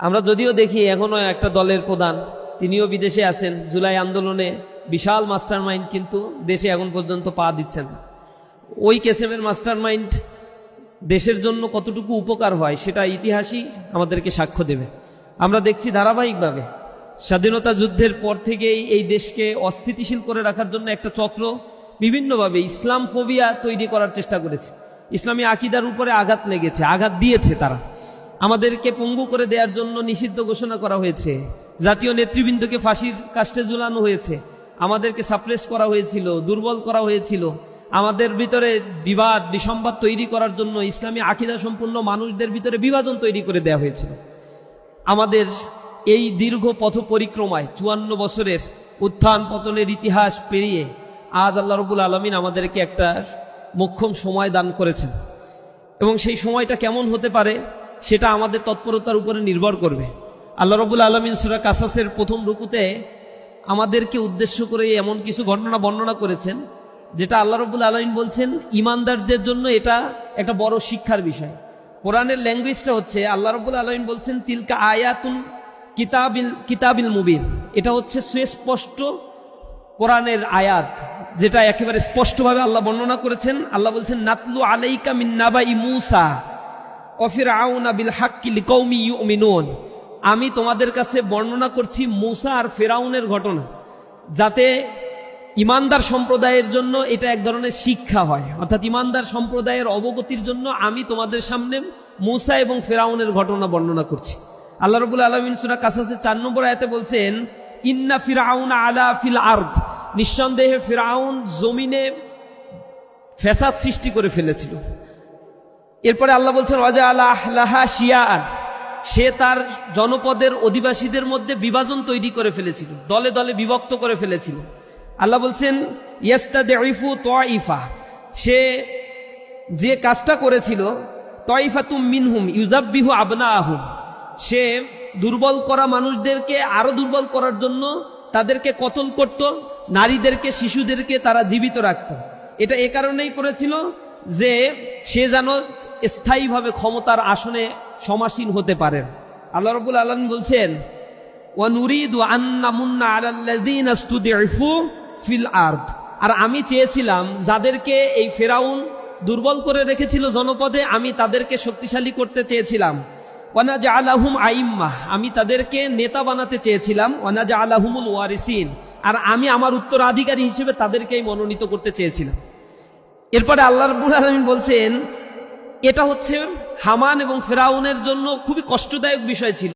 আমরা যদিও দেখি এখনো একটা দলের প্রধান তিনিও বিদেশে আছেন, জুলাই আন্দোলনে বিশাল মাস্টারমাইন্ড, কিন্তু দেশে এখন পর্যন্ত পা দিচ্ছেন না। ওই কেসেমের মাস্টারমাইন্ড দেশের জন্য কতটুকু উপকার হয় সেটা ইতিহাসই আমাদেরকে সাক্ষ্য দেবে। আমরা দেখছি ধারাবাহিকভাবে স্বাধীনতা যুদ্ধের পর থেকেই এই দেশকে অস্থিতিশীল করে রাখার জন্য একটা চক্র বিভিন্নভাবে ইসলাম ফোবিয়া তৈরি করার চেষ্টা করেছে। ইসলামী আকিদার উপরে আঘাত লেগেছে, আঘাত দিয়েছে তারা। আমাদেরকে পঙ্গু করে দেওয়ার জন্য নিষিদ্ধ ঘোষণা করা হয়েছে, জাতীয় নেতৃবৃন্দকে ফাঁসির কাস্টে ঝুলানো হয়েছে, আমাদেরকে সাপ্রেস করা হয়েছিল, দুর্বল করা হয়েছিল, আমাদের ভিতরে বিবাদ বিসম্বাদ তৈরি করার জন্য ইসলামী আকিদা সম্পূর্ণ মানুষদের ভিতরে বিভাজন তৈরি করে দেওয়া হয়েছিল। আমাদের এই দীর্ঘ পথ পরিক্রমায় 54 বছরের উত্থান পতনের ইতিহাস পেরিয়ে আজ আল্লাহ রাব্বুল আলামিন আমাদেরকে একটা মোক্ষম সময় দান করেছেন, এবং সেই সময়টা কেমন হতে পারে সেটা আমাদের তৎপরতার উপরে নির্ভর করবে। আল্লাহ রাব্বুল আলামিন সূরা কাসাসের প্রথম রুকুতে আমাদেরকে উদ্দেশ্য করে এমন কিছু ঘটনা বর্ণনা করেছেন যেটা আল্লাহ রাব্বুল আলামিন বলছেন ইমানদারদের জন্য এটা একটা বড় শিক্ষার বিষয়। কোরআনের ল্যাঙ্গুয়েজটা হচ্ছে, আল্লাহ রাব্বুল আলামিন বলছেন তিলকা আয়াতুল কিতাবিল মুবিন, এটা হচ্ছে সুস্পষ্ট কোরআনের আয়াত, যেটা একেবারে স্পষ্টভাবে আল্লাহ বর্ণনা করেছেন। আল্লাহ বলছেন নাতলু আলাইকা মিন নাবাই মূসা ওয়া ফিরআউনা বিল হাক্কি লিকাউমি ইউমিনুন, আমি তোমাদের কাছে বর্ণনা করছি মূসা আর ফিরআউনের ঘটনা, যাতে ইমানদার সম্প্রদায়ের জন্য এটা এক ধরনের শিক্ষা হয়। অর্থাৎ ইমানদার সম্প্রদায়ের অবগতির জন্য আমি তোমাদের সামনে মূসা এবং ফিরআউনের ঘটনা বর্ণনা করছি। আল্লাহ রাব্বুল আলামিন সূরা কাসাসের 4 নম্বর আয়াতে বলছেন ইন্না ফিরআউনা আলা ফিল আরদ, নিঃসন্দেহে ফিরআউন জমিনে ফ্যাসাদ সৃষ্টি করে ফেলেছিল। এরপরে আল্লাহ বলছেন ওয়াজা আলা আহলাহা শিয়াআন, সে তার জনপদের অধিবাসীদের মধ্যে বিভাজন তৈরি করে ফেলেছিল, দলে দলে বিভক্ত করে ফেলেছিল। আল্লাহ বলছেন ইয়াস্তাদিফু তাইফা, সে যে কাজটা করেছিল তাইফাতুম মিনহুম ইউযাব্বিহু আবনাআহুম, সে দুর্বল করা মানুষদেরকে আরো দুর্বল করার জন্য তাদেরকে কতল করত, নারীদেরকে শিশুদেরকে তারা জীবিত রাখত। এটা এ কারণেই করেছিল যে সে যেন স্থায়ীভাবে ক্ষমতার আসনে সমাসীন হতে পারেন। আল্লাহ রাব্বুল আলামিন বলছেন ওয়া নুরিদু আন নামুন্না আলাল্লাযীনা ইসতুদিফু ফিল আরদ, আর আমি চেয়েছিলাম যাদেরকে এই ফিরআউন দুর্বল করে রেখেছিল জনপদে, আমি তাদেরকে শক্তিশালী করতে চেয়েছিলাম। ওয়ানাজআলাহুম আইম্মা, আমি তাদেরকে নেতা বানাতে চেয়েছিলাম। ওয়ানাজআলাহুমুল ওয়ারিসিন, আর আমি আমার উত্তরাধিকারী হিসেবে তাদেরকেই মনোনীত করতে চেয়েছিলাম। এরপরে আল্লাহ রাব্বুল আলামিন বলছেন এটা হচ্ছে হামান এবং ফিরআউনের জন্য খুবই কষ্টদায়ক বিষয় ছিল।